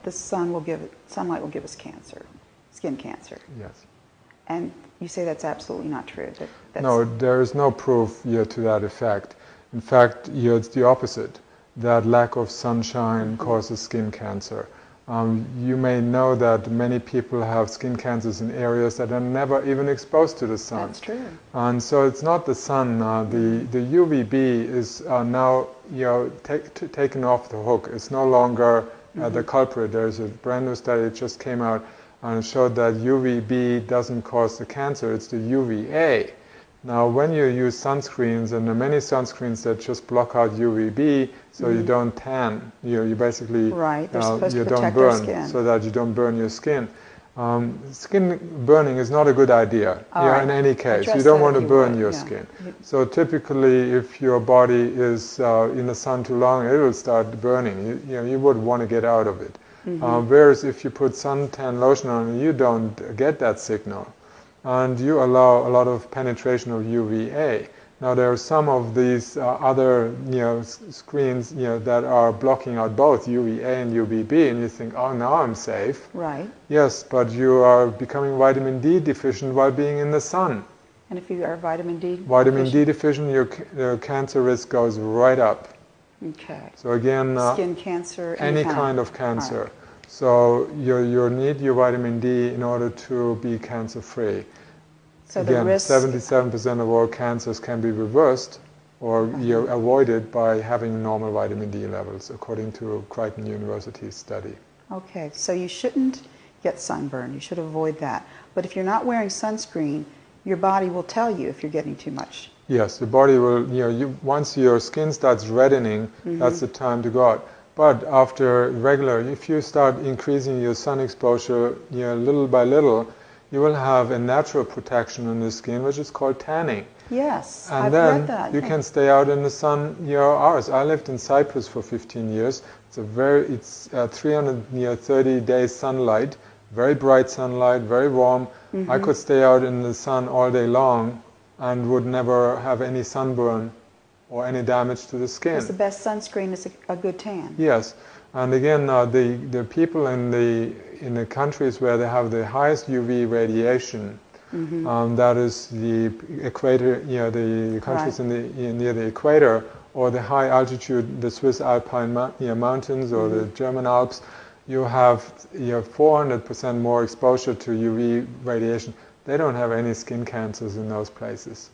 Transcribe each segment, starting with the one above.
the sunlight will give us cancer, skin cancer. Yes. And you say that's absolutely not true. No, there is no proof yet to that effect. In fact, it's the opposite. That lack of sunshine causes skin cancer. You may know that many people have skin cancers in areas that are never even exposed to the sun. That's true. And so it's not the sun. The UVB is now taken off the hook. It's no longer the culprit. There's a brand new study that just came out and showed that UVB doesn't cause the cancer. It's the UVA. Now, when you use sunscreens, and there are many sunscreens that just block out UVB, so you don't tan. You basically right. They're supposed you to don't protect burn, our skin. so that you don't burn your skin. Skin burning is not a good idea. Right. In any case, Address you don't that want if to you burn would, your yeah. skin. So typically, if your body is in the sun too long, it will start burning. You would want to get out of it. Whereas if you put suntan lotion on, you don't get that signal. And you allow a lot of penetration of UVA. Now there are some of these other screens that are blocking out both UVA and UVB, and you think, oh, now I'm safe. Right. Yes, but you are becoming vitamin D deficient while being in the sun. And if you are vitamin D deficient, your cancer risk goes right up. Okay. So again, skin cancer, any kind of cancer. Right. So you need your vitamin D in order to be cancer-free. So again, the risk 77% of all cancers can be reversed or avoided by having normal vitamin D levels, according to Crichton University's study. Okay, so you shouldn't get sunburn. You should avoid that. But if you're not wearing sunscreen, your body will tell you if you're getting too much. Yes, the body will, once your skin starts reddening, that's the time to go out. But after if you start increasing your sun exposure, little by little, you will have a natural protection on the skin, which is called tanning. Yes, and I've then read that. You can stay out in the sun hours. I lived in Cyprus for 15 years. It's 330 days sunlight, very bright sunlight, very warm. I could stay out in the sun all day long and would never have any sunburn or any damage to the skin. Because the best sunscreen is a good tan. Yes, and again, the people in the countries where they have the highest UV radiation, that is the equator, the countries near the equator, or the high altitude, the Swiss Alpine mountains or the German Alps, you have 400% more exposure to UV radiation. They don't have any skin cancers in those places.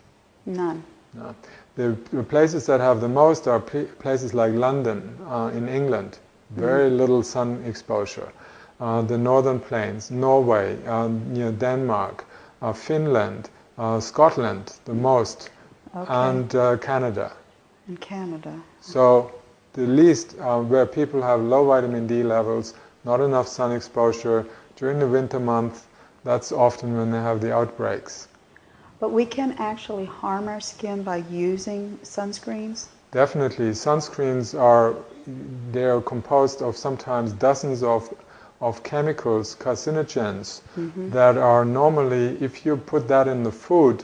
None. No. The places that have the most are places like London in England, very little sun exposure. The northern plains, Norway, Denmark, Finland, Scotland, the most, and Canada. In Canada. So the least where people have low vitamin D levels, not enough sun exposure during the winter month, that's often when they have the outbreaks. But we can actually harm our skin by using sunscreens? Definitely. Sunscreens they're composed of sometimes dozens of chemicals, carcinogens, that are normally, if you put that in the food,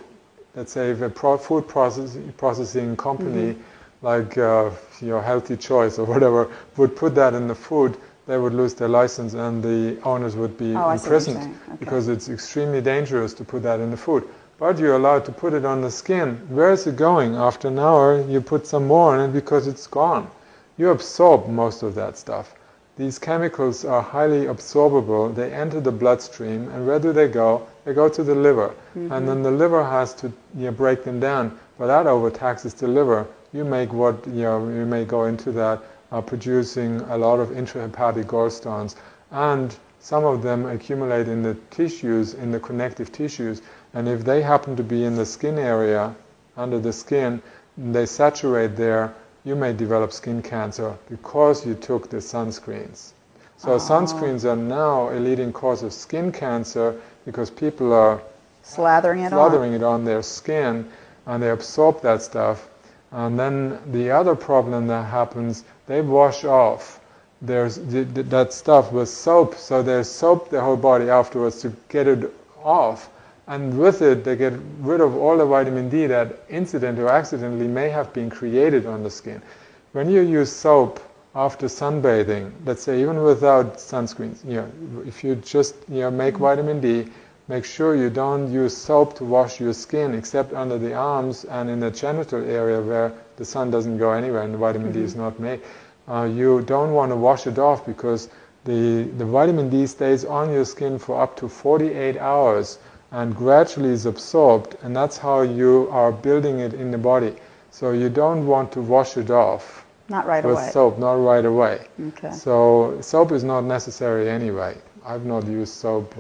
let's say if a food processing company like Healthy Choice or whatever would put that in the food, they would lose their license and the owners would be imprisoned because it's extremely dangerous to put that in the food. But you're allowed to put it on the skin. Where is it going? After an hour, you put some more on it because it's gone. You absorb most of that stuff. These chemicals are highly absorbable. They enter the bloodstream, and where do they go? They go to the liver. And then the liver has to break them down. But that overtaxes the liver. You may go into that producing a lot of intrahepatic gallstones. And some of them accumulate in the tissues, in the connective tissues. And if they happen to be in the skin area, under the skin, they saturate there, you may develop skin cancer because you took the sunscreens. So sunscreens are now a leading cause of skin cancer because people are slathering it on their skin and they absorb that stuff. And then the other problem that happens, they wash off that stuff with soap, so they soap the whole body afterwards to get it off. And with it, they get rid of all the vitamin D that incidentally or accidentally may have been created on the skin. When you use soap after sunbathing, let's say even without sunscreens, if you just make vitamin D, make sure you don't use soap to wash your skin except under the arms and in the genital area where the sun doesn't go anywhere and the vitamin D is not made. You don't want to wash it off because the vitamin D stays on your skin for up to 48 hours and gradually is absorbed, and that's how you are building it in the body. So you don't want to wash it off. Not right with away. soap, not right away. Okay. So soap is not necessary anyway. I've not used soap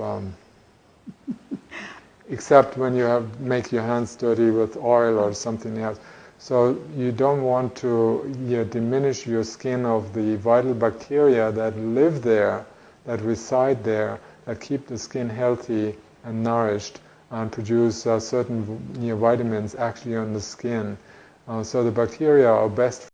except when you make your hands dirty with oil or something else. So you don't want to diminish your skin of the vital bacteria that live there, that reside there, that keep the skin healthy and nourished and produce certain vitamins actually on the skin. So the bacteria are best